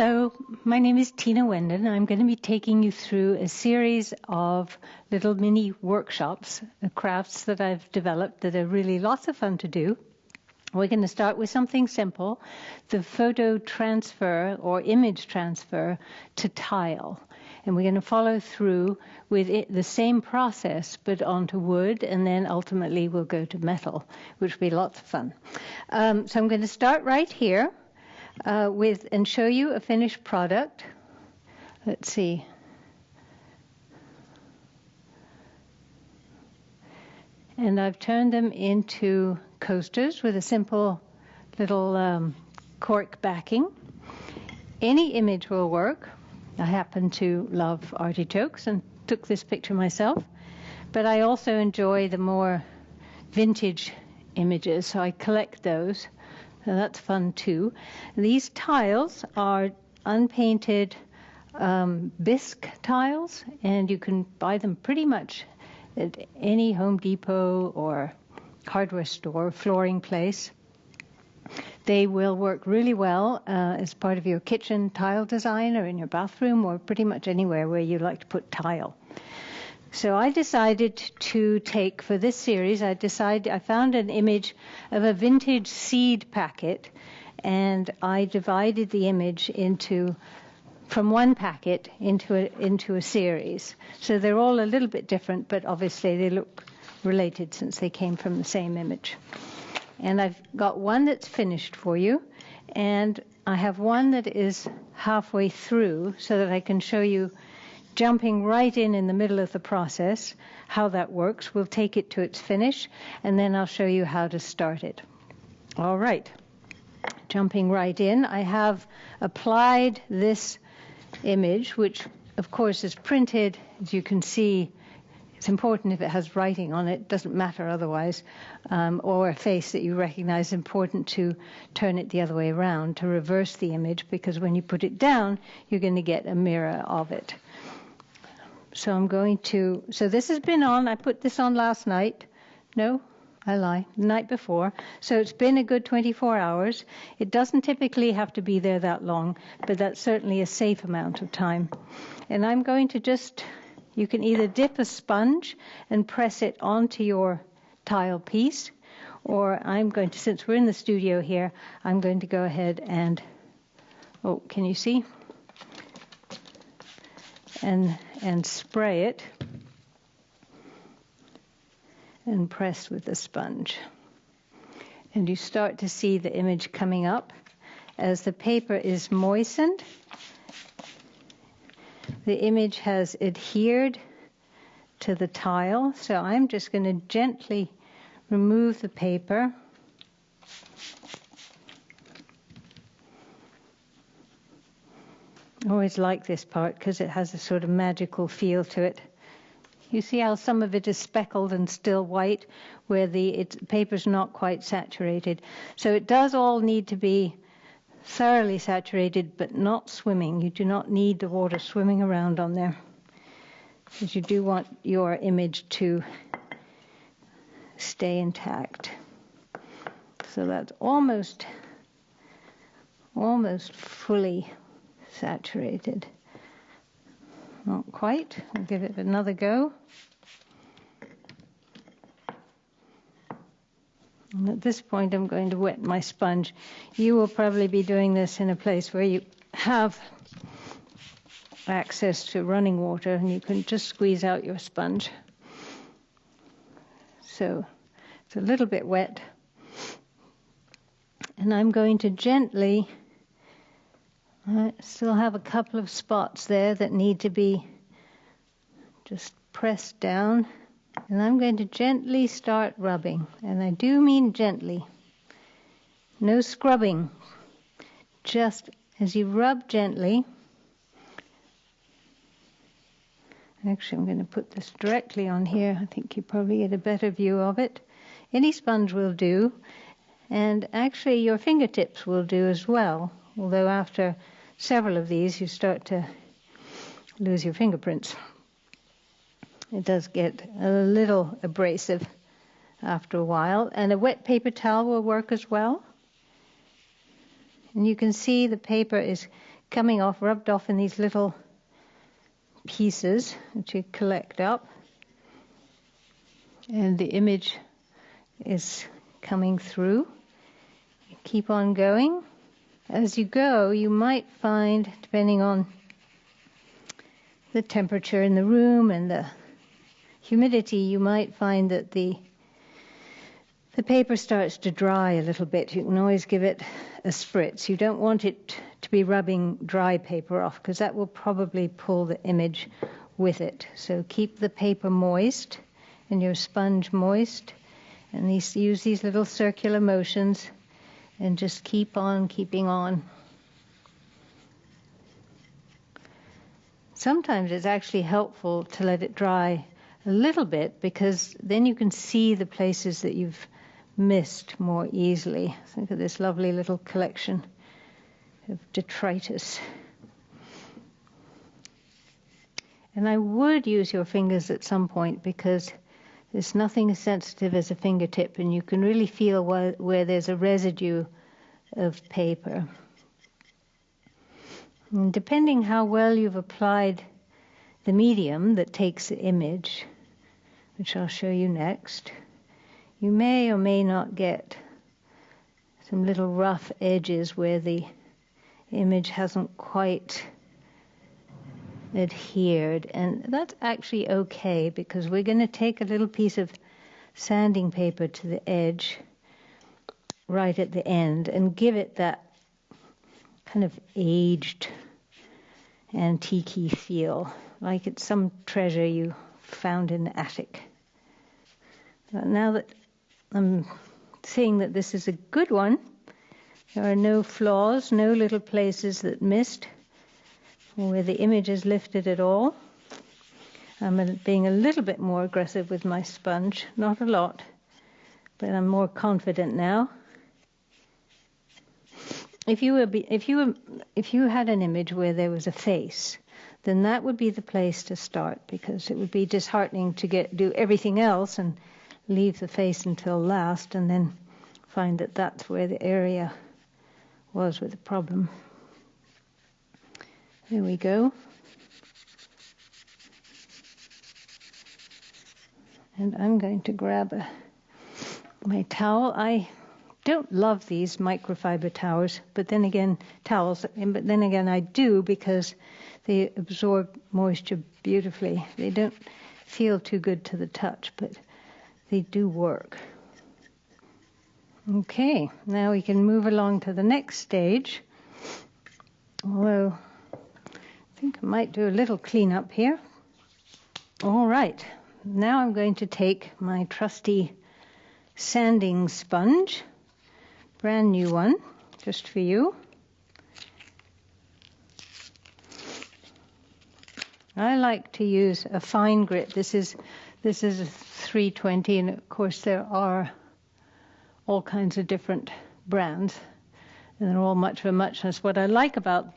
Hello, my name is Tina Wendon. I'm going to be taking you through a series of little mini workshops, crafts that I've developed that are really lots of fun to do. We're going to start with something simple, the photo transfer or image transfer to tile. And we're going to follow through with the same process but onto wood, and then ultimately we'll go to metal, which will be lots of fun. So I'm going to start right here. And show you a finished product. Let's see. And I've turned them into coasters with a simple little cork backing. Any image will work. I happen to love artichokes and took this picture myself. But I also enjoy the more vintage images, so I collect those. So that's fun too. These tiles are unpainted bisque tiles, and you can buy them pretty much at any Home Depot or hardware store, flooring place. They will work really well as part of your kitchen tile design or in your bathroom or pretty much anywhere where you like to put tile. So I decided to take, for this series, I found an image of a vintage seed packet, and I divided the image from one packet into a series. So they're all a little bit different, but obviously they look related since they came from the same image. And I've got one that's finished for you, and I have one that is halfway through so that I can show you jumping right in the middle of the process, how that works. We'll take it to its finish, and then I'll show you how to start it. All right. Jumping right in, I have applied this image, which, of course, is printed. As you can see, it's important if it has writing on it. It doesn't matter otherwise, or a face that you recognize. Important to turn it the other way around, to reverse the image, because when you put it down, you're going to get a mirror of it. So this has been on, I put this on last night. No, I lie, the night before. So it's been a good 24 hours. It doesn't typically have to be there that long, but that's certainly a safe amount of time. And I'm going to you can either dip a sponge and press it onto your tile piece, or since we're in the studio here, I'm going to go ahead and, can you see? And spray it and press with the sponge. And you start to see the image coming up. As the paper is moistened, the image has adhered to the tile. So I'm just going to gently remove the paper. I always like this part because it has a sort of magical feel to it. You see how some of it is speckled and still white, where the paper's not quite saturated. So it does all need to be thoroughly saturated, but not swimming. You do not need the water swimming around on there, because you do want your image to stay intact. So that's almost fully saturated. Not quite. I'll give it another go. And at this point, I'm going to wet my sponge. You will probably be doing this in a place where you have access to running water, and you can just squeeze out your sponge. So it's a little bit wet. And I'm going to gently, I still have a couple of spots there that need to be just pressed down. And I'm going to gently start rubbing. And I do mean gently. No scrubbing. Just as you rub gently. Actually, I'm going to put this directly on here. I think you probably get a better view of it. Any sponge will do. And actually, your fingertips will do as well. Although after several of these, you start to lose your fingerprints. It does get a little abrasive after a while. And a wet paper towel will work as well. And you can see the paper is coming off, rubbed off in these little pieces that you collect up. And the image is coming through. Keep on going. As you go, you might find, depending on the temperature in the room and the humidity, you might find that the paper starts to dry a little bit. You can always give it a spritz. You don't want it to be rubbing dry paper off because that will probably pull the image with it. So keep the paper moist and your sponge moist, and use these little circular motions and just keep on keeping on. Sometimes it's actually helpful to let it dry a little bit because then you can see the places that you've missed more easily. Think of this lovely little collection of detritus. And I would use your fingers at some point because there's nothing as sensitive as a fingertip, and you can really feel where there's a residue of paper. And depending how well you've applied the medium that takes the image, which I'll show you next, you may or may not get some little rough edges where the image hasn't quite adhered, and that's actually okay because we're going to take a little piece of sanding paper to the edge right at the end and give it that kind of aged, antique-y feel, like it's some treasure you found in the attic. But now that I'm seeing that this is a good one, there are no flaws, no little places that missed, where the image is lifted at all. I'm being a little bit more aggressive with my sponge, not a lot, but I'm more confident now. If you had an image where there was a face, then that would be the place to start, because it would be disheartening to do everything else and leave the face until last and then find that that's where the area was with the problem. There we go. And I'm going to grab my towel. I don't love these microfiber towels, but then again I do because they absorb moisture beautifully. They don't feel too good to the touch, but they do work. Okay, now we can move along to the next stage. Although I think I might do a little cleanup here. All right, now I'm going to take my trusty sanding sponge, brand new one, just for you. I like to use a fine grit. This is a 320, and of course there are all kinds of different brands, and they're all much of a muchness. What I like about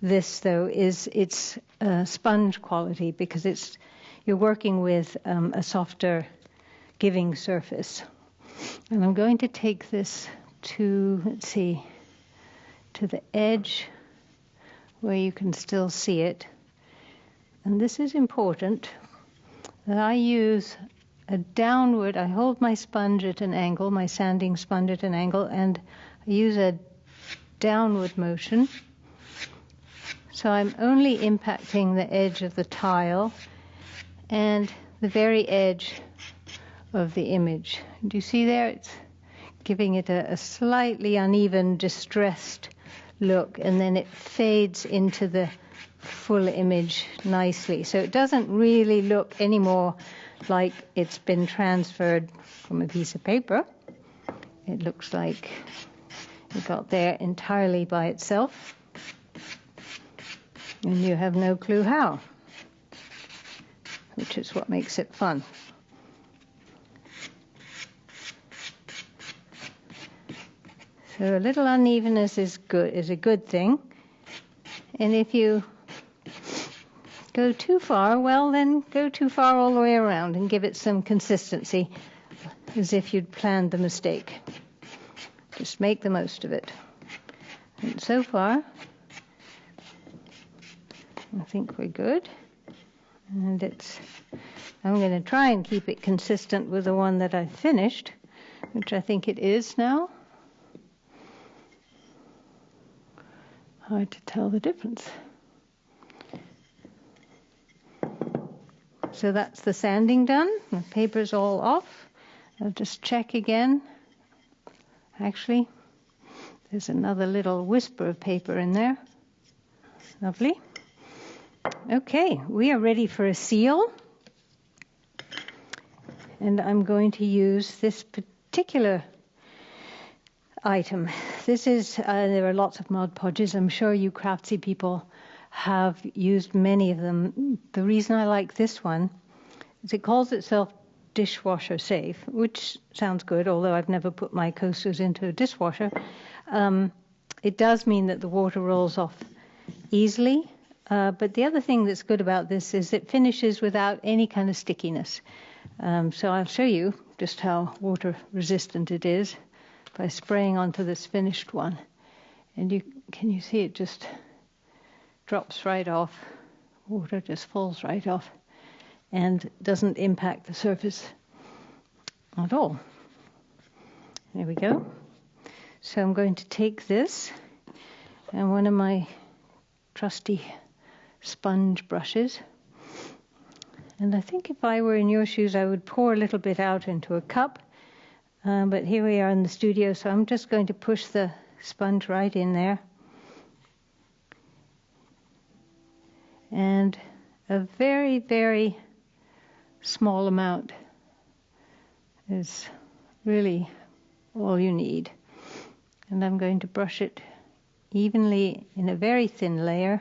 this though is its sponge quality, because you're working with a softer giving surface. And I'm going to take this to the edge where you can still see it. And this is important, that I use a downward, I hold my sponge at an angle, my sanding sponge at an angle, and I use a downward motion. So I'm only impacting the edge of the tile and the very edge of the image. Do you see there? It's giving it a slightly uneven, distressed look, and then it fades into the full image nicely. So it doesn't really look anymore like it's been transferred from a piece of paper. It looks like it got there entirely by itself, and you have no clue how, which is what makes it fun. So a little unevenness is a good thing, and if you go too far, well then go too far all the way around and give it some consistency, as if you'd planned the mistake. Just make the most of it. And so far, I think we're good. And I'm going to try and keep it consistent with the one that I finished, which I think it is now. Hard to tell the difference. So that's the sanding done. The paper's all off. I'll just check again. Actually, there's another little wisper of paper in there. Lovely. Okay, we are ready for a seal. And I'm going to use this particular item. This is, there are lots of Mod Podges. I'm sure you craftsy people have used many of them. The reason I like this one is it calls itself dishwasher safe, which sounds good, although I've never put my coasters into a dishwasher. It does mean that the water rolls off easily. But the other thing that's good about this is it finishes without any kind of stickiness. So I'll show you just how water resistant it is by spraying onto this finished one. And can you see it just drops right off. Water just falls right off and doesn't impact the surface at all. There we go. So I'm going to take this and one of my trusty sponge brushes. And I think if I were in your shoes, I would pour a little bit out into a cup. But here we are in the studio, so I'm just going to push the sponge right in there. And a very, very small amount is really all you need. And I'm going to brush it evenly in a very thin layer.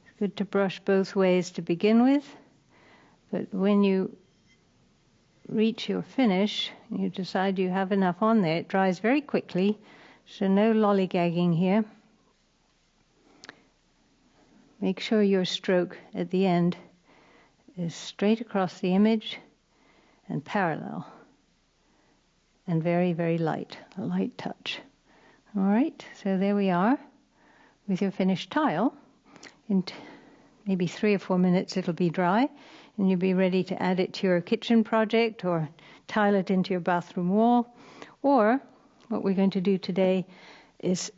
It's good to brush both ways to begin with, but when you reach your finish, you decide you have enough on there, it dries very quickly, so no lollygagging here. Make sure your stroke at the end is straight across the image and parallel and very, very light, a light touch. All right, so there we are with your finished tile. In maybe 3 or 4 minutes it'll be dry and you'll be ready to add it to your kitchen project or tile it into your bathroom wall. Or what we're going to do today is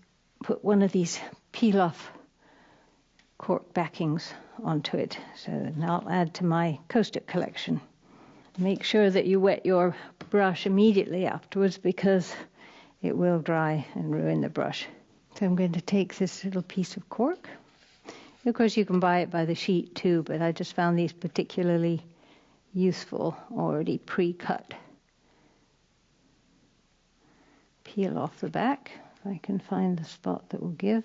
put one of these peel-off cork backings onto it. So I'll add to my coaster collection. Make sure that you wet your brush immediately afterwards because it will dry and ruin the brush. So I'm going to take this little piece of cork. Of course, you can buy it by the sheet too, but I just found these particularly useful, already pre-cut. Peel off the back, if I can find the spot that will give.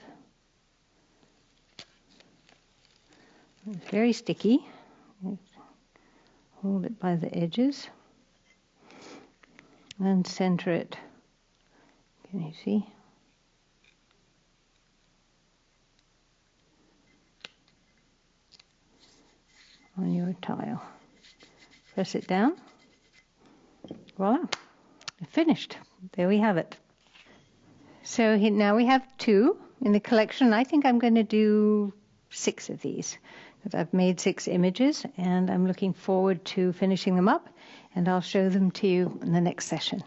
It's very sticky. Hold it by the edges and center it. Can you see? On your tile. Press it down. Voila. Finished. There we have it. So now we have 2 in the collection. I think I'm going to do 6 of these. Because I've made 6 images and I'm looking forward to finishing them up and I'll show them to you in the next session.